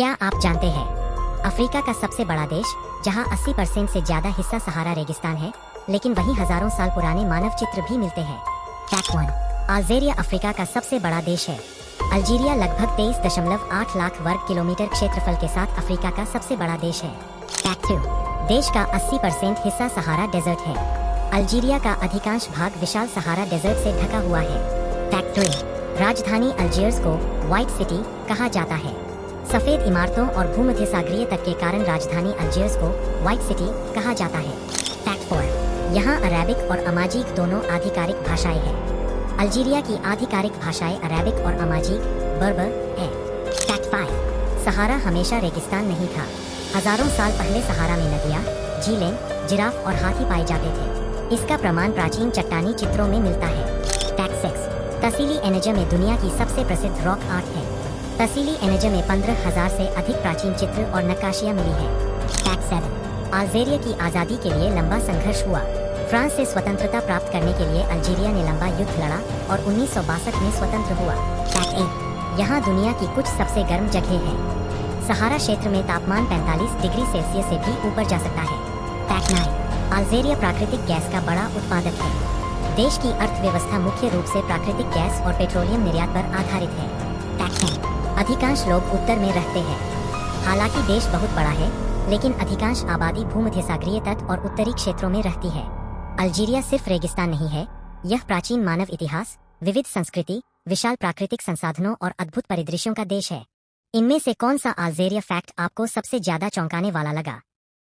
क्या आप जानते हैं अफ्रीका का सबसे बड़ा देश जहां 80% से ज्यादा हिस्सा सहारा रेगिस्तान है, लेकिन वहीं हजारों साल पुराने मानव चित्र भी मिलते हैं। फैक्ट 1। अल्जीरिया अफ्रीका का सबसे बड़ा देश है। अल्जीरिया लगभग 23.8 लाख वर्ग किलोमीटर क्षेत्रफल के साथ अफ्रीका का सबसे बड़ा देश है। फैक्ट 2। देश का 80% हिस्सा सहारा डेजर्ट है। अल्जीरिया का अधिकांश भाग विशाल सहारा डेजर्ट से ढका हुआ है। फैक्ट 3। राजधानी अल्जियर्स को व्हाइट सिटी कहा जाता है। सफेद इमारतों और भूमध्य सागरीय तट के कारण राजधानी अल्जियर्स को व्हाइट सिटी कहा जाता है। फैक्ट 4। यहाँ अरेबिक और अमाजीक दोनों आधिकारिक भाषाएं हैं। अल्जीरिया की आधिकारिक भाषाएं अरेबिक और अमाजीक बर्बर है। फैक्ट 5। सहारा हमेशा रेगिस्तान नहीं था। हजारों साल पहले सहारा में नदियाँ, झीलें, जिराफ और हाथी पाए जाते थे। इसका प्रमाण प्राचीन चट्टानी चित्रों में मिलता है। फैक्ट 6। तसीली एनजम में दुनिया की सबसे प्रसिद्ध रॉक आर्ट है। तसीली एनजम में 15,000 से अधिक प्राचीन चित्र और नक्काशियां मिली हैं। फैक्ट 7। अल्जीरिया की आज़ादी के लिए लंबा संघर्ष हुआ। फ्रांस से स्वतंत्रता प्राप्त करने के लिए अल्जीरिया ने लंबा युद्ध लड़ा और 1962 में स्वतंत्र हुआ। फैक्ट 8। यहाँ दुनिया की कुछ सबसे गर्म जगह है। सहारा क्षेत्र में तापमान 45 डिग्री सेल्सियस से भी ऊपर जा सकता है। फैक्ट 9। अल्जीरिया प्राकृतिक गैस का बड़ा उत्पादक है। देश की अर्थव्यवस्था मुख्य रूप से प्राकृतिक गैस और पेट्रोलियम निर्यात पर आधारित है। फैक्ट 10। अधिकांश लोग उत्तर में रहते हैं। हालांकि देश बहुत बड़ा है, लेकिन अधिकांश आबादी भूमध्य सागरीय तट और उत्तरी क्षेत्रों में रहती है। अल्जीरिया सिर्फ रेगिस्तान नहीं है, यह प्राचीन मानव इतिहास, विविध संस्कृति, विशाल प्राकृतिक संसाधनों और अद्भुत परिदृश्यों का देश है। इनमें से कौन सा अल्जीरिया फैक्ट आपको सबसे ज्यादा चौंकाने वाला लगा?